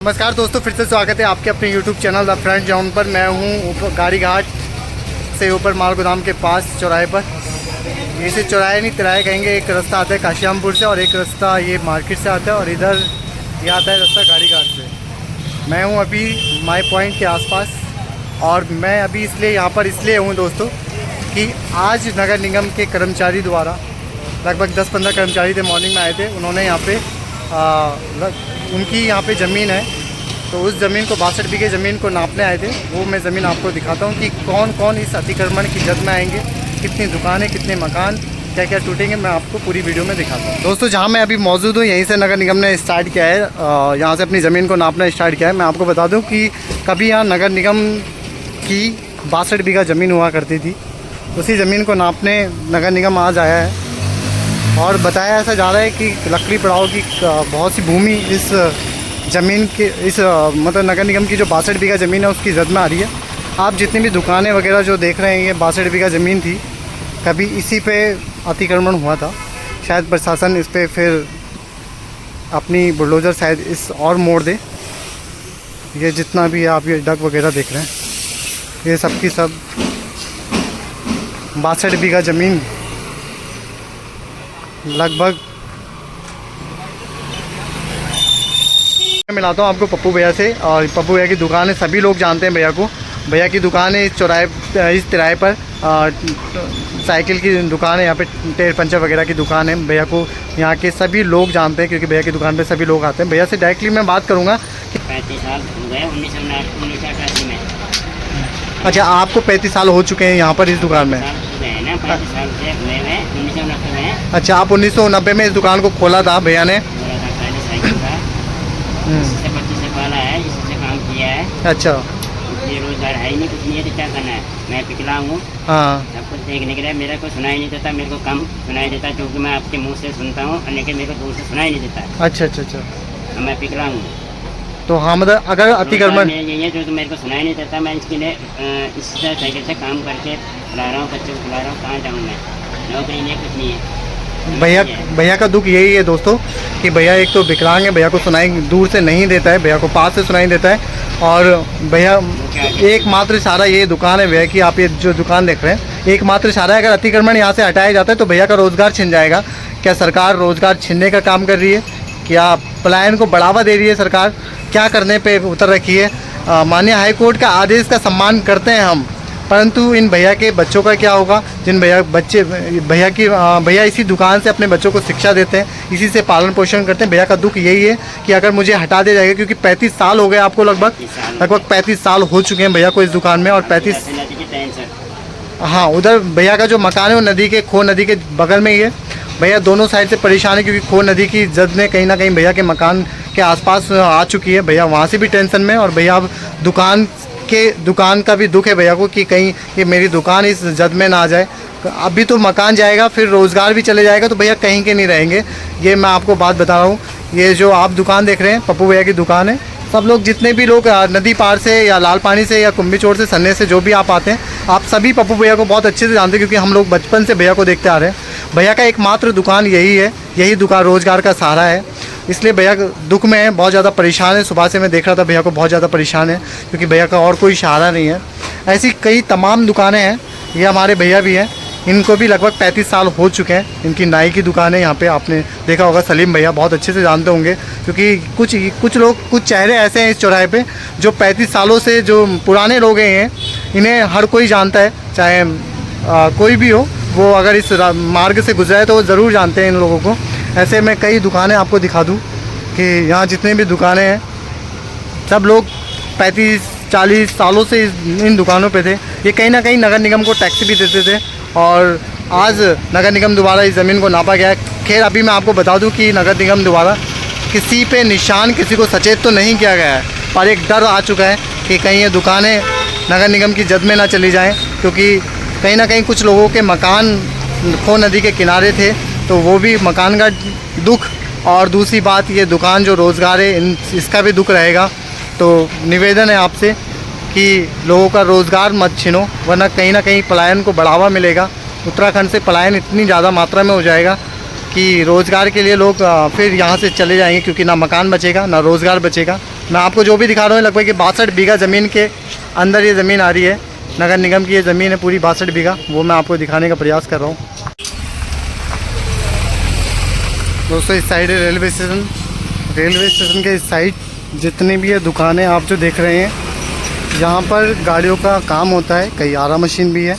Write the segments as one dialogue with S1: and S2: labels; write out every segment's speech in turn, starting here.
S1: नमस्कार दोस्तों, फिर से स्वागत है आपके अपने YouTube channel the front John पर। मैं हूँ गाड़ी घाट से ऊपर माल गोदाम के पास चौराहे पर। इसे चौराहे नहीं तिराहे कहेंगे। एक रास्ता आता है काशियामपुर से और एक रास्ता ये मार्केट से आता है और इधर ये आता है रास्ता गाड़ी घाट से। मैं हूँ अभी माई पॉइंट के आसपास और मैं अभी इसलिए हूँ दोस्तों कि आज नगर निगम के कर्मचारी द्वारा लगभग 10-15 कर्मचारी थे, मॉर्निंग में आए थे। उन्होंने यहाँ पे उनकी यहाँ पे ज़मीन है, तो उस ज़मीन को 62 बीघे ज़मीन को नापने आए थे। वो मैं ज़मीन आपको दिखाता हूँ कि कौन कौन इस अतिक्रमण की जद में आएंगे, कितनी दुकानें, कितने मकान, क्या क्या टूटेंगे, मैं आपको पूरी वीडियो में दिखाता हूँ। दोस्तों, जहाँ मैं अभी मौजूद हूँ यहीं से नगर निगम ने स्टार्ट किया है, यहाँ से अपनी ज़मीन को नापना स्टार्ट किया है। मैं आपको बता दूँ कि कभी यहाँ नगर निगम की 62 बीघा ज़मीन हुआ करती थी। उसी ज़मीन को नापने नगर निगम आज आया है और बताया ऐसा जा रहा है कि लकड़ी पड़ाव की बहुत सी भूमि इस ज़मीन के मतलब नगर निगम की जो 62 बीघा ज़मीन है उसकी जद में आ रही है। आप जितनी भी दुकानें वगैरह जो देख रहे हैं, ये 62 बीघा ज़मीन थी, कभी इसी पे अतिक्रमण हुआ था। शायद प्रशासन इस पर फिर अपनी बुलडोज़र शायद इस और मोड़ दे। ये जितना भी आप ये डग वगैरह देख रहे हैं, ये सब की सब 62 बीघा ज़मीन लगभग। मैं मिलाता हूँ आपको पप्पू भैया से, और पप्पू भैया की दुकान है, सभी लोग जानते हैं भैया को। भैया की दुकान है इस तिराहे पर, साइकिल की दुकान है, यहाँ पे टायर पंचर वगैरह की दुकान है। भैया को यहाँ के सभी लोग जानते हैं क्योंकि भैया की दुकान पे सभी लोग आते हैं। भैया से डायरेक्टली मैं बात करूँगा कि
S2: 35 साल हो गए, 1988 में।
S1: अच्छा, आपको 35 साल हो चुके हैं यहाँ पर इस दुकान में?
S2: 35 साल से हुए हैं 1990 में।
S1: अच्छा, आप 1990 में इस दुकान को खोला था भैया ने?
S2: साइकिल था, इससे 25 से पाला है, इससे काम किया है।
S1: अच्छा,
S2: ये रोजगार है ही नहीं, कुछ नहीं है तो क्या करना है। मैं पिछला हूँ,
S1: हाँ,
S2: सब कुछ देखने के लिए मेरे को सुनाई नहीं देता, मेरे को कम सुनाई देता क्योंकि मैं आपके मुंह से सुनता हूँ, लेकिन मेरे को दूर से सुनाई नहीं देता।
S1: अच्छा अच्छा अच्छा।
S2: मैं पिछला हूँ
S1: तो हाँ, मतलब अगर अतिक्रमण
S2: यही है जो मेरे को सुनाई नहीं देता। मैं इसके लिए इस साइकिल से काम करके खिला रहा हूँ, बच्चों को खिला रहा हूँ। कहाँ जाऊँ मैं? नौकरी नहीं, कुछ नहीं है।
S1: भैया का दुख यही है दोस्तों कि भैया एक तो विकलांग है, भैया को सुनाई दूर से नहीं देता है, भैया को पास से सुनाई देता है। और भैया एकमात्र सहारा ये दुकान है भैया की। आप ये जो दुकान देख रहे हैं, एकमात्र सहारा है। अगर अतिक्रमण यहाँ से हटाया जाता है तो भैया का रोज़गार छिन जाएगा। क्या सरकार रोज़गार छीनने का काम कर रही है? क्या पलायन को बढ़ावा दे रही है सरकार? क्या करने पे उतर रखी है? माननीय हाईकोर्ट का आदेश का सम्मान करते हैं हम, परंतु इन भैया के बच्चों का क्या होगा? जिन भैया इसी दुकान से अपने बच्चों को शिक्षा देते हैं, इसी से पालन पोषण करते हैं। भैया का दुख यही है कि अगर मुझे हटा दिया जाएगा, क्योंकि 35 साल हो गए आपको, लगभग 35 साल हो चुके हैं भैया को इस दुकान में। और 35, हाँ, उधर भैया का जो मकान है वो नदी के, खो नदी के बगल में ही है। भैया दोनों साइड से परेशान है क्योंकि खो नदी की जद ने कहीं ना कहीं भैया के मकान के आसपास आ चुकी है। भैया वहाँ से भी टेंशन में, और भैया अब दुकान का भी दुख है भैया को कि कहीं ये मेरी दुकान इस जद में ना आ जाए। अभी तो मकान जाएगा, फिर रोज़गार भी चले जाएगा, तो भैया कहीं के नहीं रहेंगे। ये मैं आपको बात बता रहा हूँ। ये जो आप दुकान देख रहे हैं, पप्पू भैया की दुकान है। सब लोग, जितने भी लोग नदी पार से या लाल पानी से या कुम्भी चोर से, सन्ने से, जो भी आप आते हैं, आप सभी पप्पू भैया को बहुत अच्छे से जानते हैं क्योंकि हम लोग बचपन से भैया को देखते आ रहे हैं। भैया का एकमात्र दुकान यही है, यही दुकान रोज़गार का सहारा है। इसलिए भैया दुख में है, बहुत ज़्यादा परेशान है। सुबह से मैं देख रहा था भैया को बहुत ज़्यादा परेशान है क्योंकि भैया का और कोई सहारा नहीं है। ऐसी कई तमाम दुकानें हैं, ये हमारे भैया भी हैं, इनको भी लगभग 35 साल हो चुके हैं। इनकी नाई की दुकान है यहाँ पे, आपने देखा होगा, सलीम भैया बहुत अच्छे से जानते होंगे क्योंकि कुछ चेहरे ऐसे हैं इस चौराहे पे जो 35 सालों से, जो पुराने लोग हैं, इन्हें हर कोई जानता है, चाहे कोई भी हो, वो अगर इस मार्ग से गुजरा है तो वो ज़रूर जानते हैं इन लोगों को। ऐसे मैं कई दुकानें आपको दिखा दूँ कि यहाँ जितने भी दुकानें हैं, सब लोग 35-40 सालों से इन दुकानों पे थे। ये कहीं ना कहीं नगर निगम को टैक्स भी देते थे और आज नगर निगम द्वारा इस ज़मीन को नापा गया है। खैर, अभी मैं आपको बता दूं कि नगर निगम द्वारा किसी पे निशान, किसी को सचेत तो नहीं किया गया है, पर एक डर आ चुका है कि कहीं ये दुकानें नगर निगम की जद में ना चली जाएँ, क्योंकि कहीं ना कहीं कुछ लोगों के मकान खो नदी के किनारे थे, तो वो भी मकान का दुख, और दूसरी बात ये दुकान जो रोज़गार है इसका भी दुख रहेगा। तो निवेदन है आपसे कि लोगों का रोज़गार मत छीनो, वरना कहीं ना कहीं पलायन को बढ़ावा मिलेगा। उत्तराखंड से पलायन इतनी ज़्यादा मात्रा में हो जाएगा कि रोज़गार के लिए लोग फिर यहाँ से चले जाएंगे, क्योंकि ना मकान बचेगा ना रोज़गार बचेगा। मैं आपको जो भी दिखा रहा हूँ लगभग 62 बीघा ज़मीन के अंदर ये ज़मीन आ रही है। नगर निगम की ये ज़मीन है पूरी 62 बीघा, वो मैं आपको दिखाने का प्रयास कर रहा हूँ। दोस्तों इस साइड है रेलवे स्टेशन। रेलवे स्टेशन के इस साइड जितनी भी ये दुकानें आप जो देख रहे हैं, यहाँ पर गाड़ियों का काम होता है। कई आरा मशीन भी है।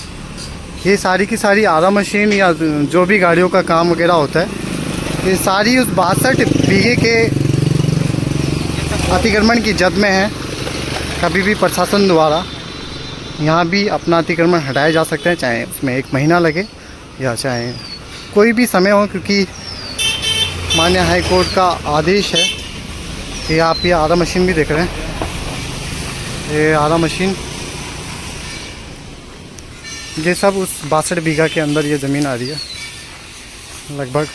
S1: ये सारी की सारी आरा मशीन या जो भी गाड़ियों का काम वगैरह होता है, ये सारी उस 62 बीघे के अतिक्रमण की जद में है। कभी भी प्रशासन द्वारा यहाँ भी अपना अतिक्रमण हटाया जा सकता है, चाहे उसमें 1 महीना लगे या चाहे कोई भी समय हो, क्योंकि माननीय हाई कोर्ट का आदेश है। ये आप ये आरा मशीन भी देख रहे हैं, ये आरा मशीन, ये सब उस 62 बीघा के अंदर ये ज़मीन आ रही है। लगभग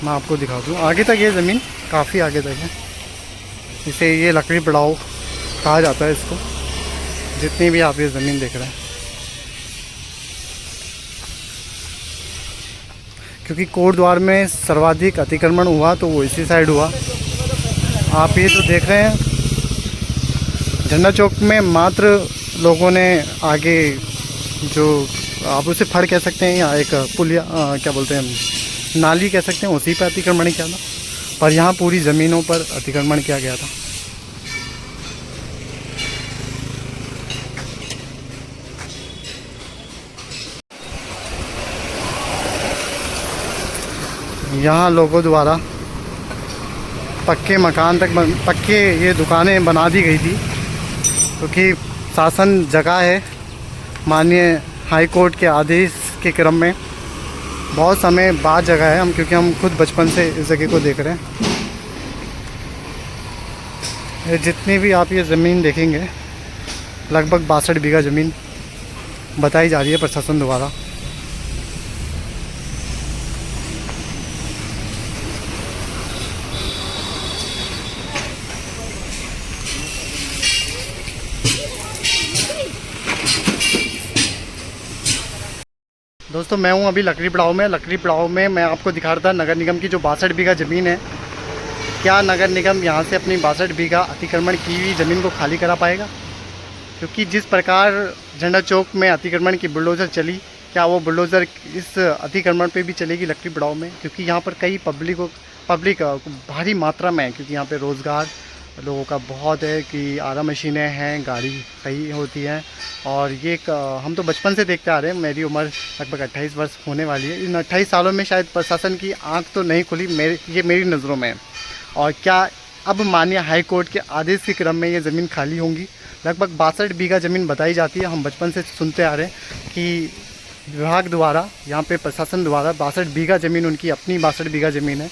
S1: मैं आपको दिखा दूँ आगे तक, ये ज़मीन काफ़ी आगे तक है। इसे ये लकड़ी पड़ाव कहा जाता है इसको, जितनी भी आप ये ज़मीन देख रहे हैं। क्योंकि कोट द्वार में सर्वाधिक अतिक्रमण हुआ तो वो इसी साइड हुआ। आप ये जो देख रहे हैं झंडा चौक में मात्र लोगों ने आगे जो आप उसे फड़ कह सकते हैं या एक पुल या क्या बोलते हैं नाली कह सकते हैं, उसी पर अतिक्रमण किया था। पर यहाँ पूरी ज़मीनों पर अतिक्रमण किया गया था। यहाँ लोगों द्वारा पक्के मकान तक पक्के ये दुकानें बना दी गई थी, क्योंकि शासन जगह है। माननीय हाई कोर्ट के आदेश के क्रम में बहुत समय बाद जगह है हम, क्योंकि हम खुद बचपन से इस जगह को देख रहे हैं। ये जितनी भी आप ये ज़मीन देखेंगे लगभग 62 बीघा ज़मीन बताई जा रही है प्रशासन द्वारा। दोस्तों मैं हूं अभी लकड़ी पड़ाव में। लकड़ी पड़ाव में मैं आपको दिखा रहा था नगर निगम की जो 62 बीघा ज़मीन है। क्या नगर निगम यहां से अपनी 62 बीघा अतिक्रमण की हुई ज़मीन को खाली करा पाएगा? क्योंकि जिस प्रकार झंडा चौक में अतिक्रमण की बुलडोज़र चली, क्या वो बुलडोज़र इस अतिक्रमण पे भी चलेगी लकड़ी पड़ाव में? क्योंकि यहाँ पर कई पब्लिक भारी मात्रा में है, क्योंकि यहाँ पर रोज़गार लोगों का बहुत है कि आरा मशीनें हैं, गाड़ी सही होती है। और ये हम तो बचपन से देखते आ रहे हैं। मेरी उम्र लगभग 28 वर्ष होने वाली है। इन 28 सालों में शायद प्रशासन की आंख तो नहीं खुली, ये मेरी नज़रों में है। और क्या अब माननीय हाई कोर्ट के आदेश के क्रम में ये ज़मीन खाली होंगी? लगभग 62 बीघा ज़मीन बताई जाती है। हम बचपन से सुनते आ रहे हैं कि विभाग द्वारा, यहाँ पे प्रशासन द्वारा 62 बीघा ज़मीन, उनकी अपनी 62 बीघा ज़मीन है।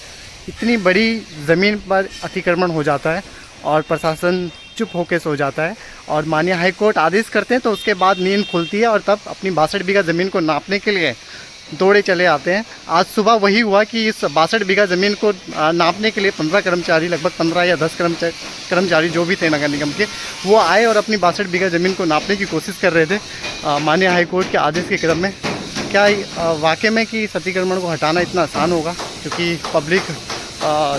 S1: इतनी बड़ी ज़मीन पर अतिक्रमण हो जाता है और प्रशासन चुप होकर सो जाता है, और माननीय हाई कोर्ट आदेश करते हैं तो उसके बाद नींद खुलती है और तब अपनी 62 बीघा ज़मीन को नापने के लिए दौड़े चले आते हैं। आज सुबह वही हुआ कि इस 62 बीघा ज़मीन को नापने के लिए 15 कर्मचारी, लगभग 15 या 10 कर्मचारी जो भी थे नगर निगम के, वो आए और अपनी 62 बीघा ज़मीन को नापने की कोशिश कर रहे थे माननीय हाई कोर्ट के आदेश के क्रम में। क्या वाकई में कि इस अतिक्रमण को हटाना इतना आसान होगा? क्योंकि पब्लिक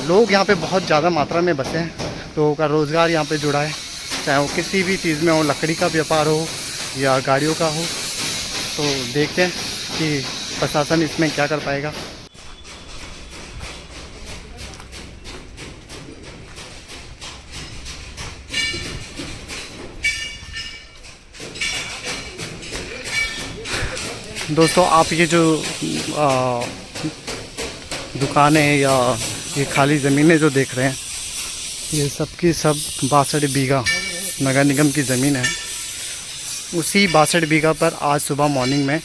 S1: लोग यहाँ पे बहुत ज़्यादा मात्रा में बसे हैं, लोगों का रोज़गार यहाँ पे जुड़ा है, चाहे वो किसी भी चीज़ में हो, लकड़ी का व्यापार हो या गाड़ियों का हो। तो देखते हैं कि प्रशासन इसमें क्या कर पाएगा। दोस्तों आप ये जो दुकानें या ये खाली ज़मीनें जो देख रहे हैं, ये सब की सब 62 बीघा नगर निगम की ज़मीन है। उसी 62 बीघा पर आज सुबह मॉर्निंग में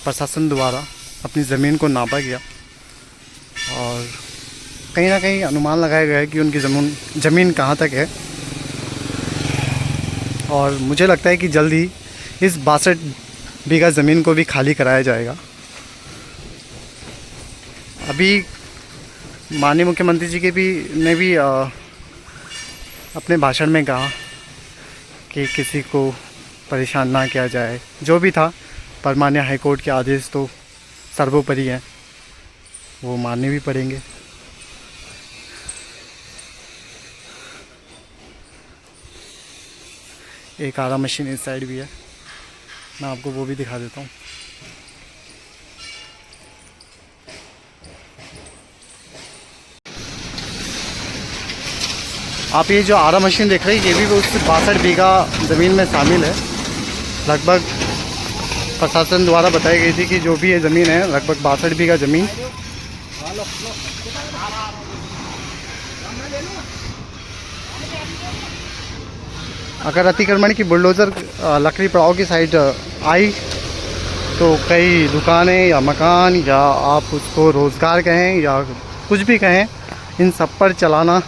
S1: प्रशासन द्वारा अपनी ज़मीन को नापा गया और कहीं ना कहीं अनुमान लगाया गया है कि उनकी ज़मीन कहाँ तक है। और मुझे लगता है कि जल्द ही इस 62 बीघा ज़मीन को भी खाली कराया जाएगा। अभी माननीय मुख्यमंत्री जी ने भी अपने भाषण में कहा कि किसी को परेशान ना किया जाए, जो भी था। पर माननीय हाई कोर्ट के आदेश तो सर्वोपरि हैं, वो मानने भी पड़ेंगे। एक आरा मशीन इस साइड भी है, मैं आपको वो भी दिखा देता हूँ। आप ये जो आरा मशीन देख रहे हैं, ये भी उस 62 बीघा ज़मीन में शामिल है। लगभग प्रशासन द्वारा बताई गई थी कि जो भी ये ज़मीन है, लगभग 62 बीघा ज़मीन अगर अतिक्रमण की बुलडोज़र लकड़ी पड़ाव की साइड आई तो कई दुकानें या मकान या आप उसको रोज़गार कहें या कुछ भी कहें, इन सब पर चलाना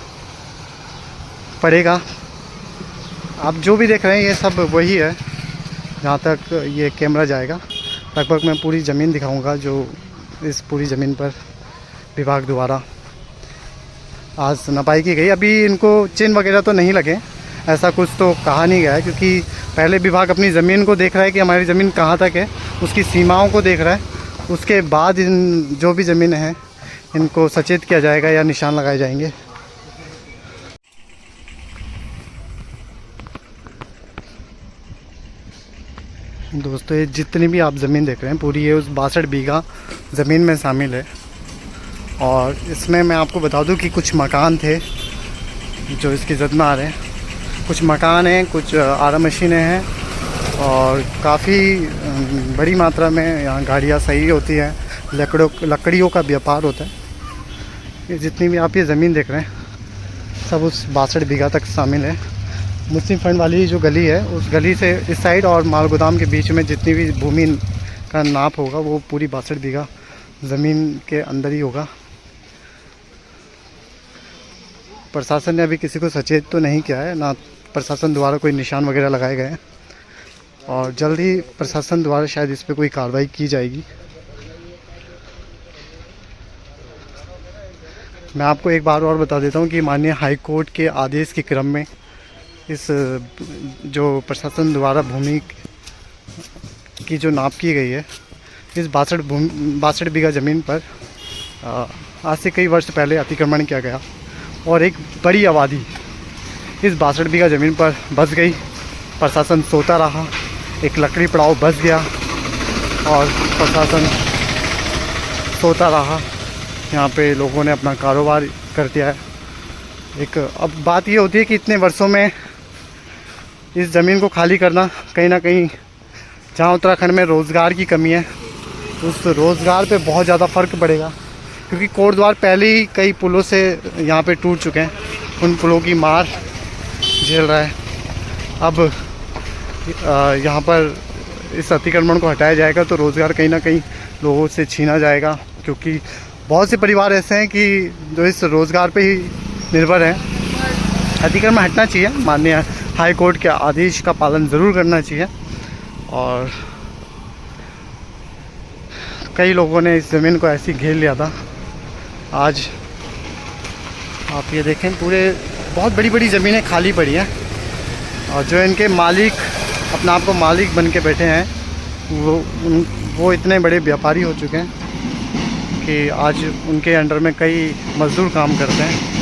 S1: पड़ेगा। आप जो भी देख रहे हैं ये सब वही है जहाँ तक ये कैमरा जाएगा। लगभग मैं पूरी ज़मीन दिखाऊंगा जो इस पूरी ज़मीन पर विभाग द्वारा आज नपाई की गई। अभी इनको चिन्ह वगैरह तो नहीं लगे, ऐसा कुछ तो कहा नहीं गया है, क्योंकि पहले विभाग अपनी ज़मीन को देख रहा है कि हमारी ज़मीन कहाँ तक है, उसकी सीमाओं को देख रहा है। उसके बाद इन जो भी ज़मीनें हैं इनको सचेत किया जाएगा या निशान लगाए जाएंगे। दोस्तों ये जितनी भी आप ज़मीन देख रहे हैं पूरी ये उस 62 बीघा ज़मीन में शामिल है। और इसमें मैं आपको बता दूं कि कुछ मकान थे जो इसकी जद में आ रहे हैं, कुछ मकान हैं, कुछ आरा मशीनें हैं और काफ़ी बड़ी मात्रा में यहाँ गाड़ियाँ सही होती हैं, लकड़ियों का व्यापार होता है। ये जितनी भी आप ये ज़मीन देख रहे हैं सब उस 62 बीघा तक शामिल है। मुस्लिम फंड वाली जो गली है उस गली से इस साइड और माल गोदाम के बीच में जितनी भी भूमि का नाप होगा वो पूरी 62 बीघा ज़मीन के अंदर ही होगा। प्रशासन ने अभी किसी को सचेत तो नहीं किया है, ना प्रशासन द्वारा कोई निशान वगैरह लगाए गए हैं और जल्द ही प्रशासन द्वारा शायद इस पर कोई कार्रवाई की जाएगी। मैं आपको एक बार और बता देता हूँ कि माननीय हाई कोर्ट के आदेश के क्रम में इस जो प्रशासन द्वारा भूमि की जो नाप की गई है इस 62 बीघा ज़मीन पर आज से कई वर्ष पहले अतिक्रमण किया गया और एक बड़ी आबादी इस 62 बीघा ज़मीन पर बस गई। प्रशासन सोता रहा, एक लकड़ी पड़ाव बस गया और प्रशासन सोता रहा। यहाँ पे लोगों ने अपना कारोबार कर दिया है। एक अब बात ये होती है कि इतने वर्षों में इस ज़मीन को खाली करना कहीं ना कहीं जहाँ उत्तराखंड में रोज़गार की कमी है उस रोज़गार पे बहुत ज़्यादा फ़र्क पड़ेगा, क्योंकि कोट द्वार पहले ही कई पुलों से यहाँ पे टूट चुके हैं, उन पुलों की मार झेल रहा है। अब यहाँ पर इस अतिक्रमण को हटाया जाएगा तो रोज़गार कहीं ना कहीं लोगों से छीना जाएगा, क्योंकि बहुत से परिवार ऐसे हैं कि जो इस रोज़गार पे ही निर्भर हैं। अतिक्रमण हटना चाहिए, माननीय हाई कोर्ट के आदेश का पालन ज़रूर करना चाहिए। और कई लोगों ने इस ज़मीन को ऐसे घेर लिया था। आज आप ये देखें पूरे बहुत बड़ी बड़ी ज़मीनें खाली पड़ी हैं और जो इनके मालिक अपने आप को मालिक बन के बैठे हैं वो इतने बड़े व्यापारी हो चुके हैं कि आज उनके अंडर में कई मज़दूर काम करते हैं।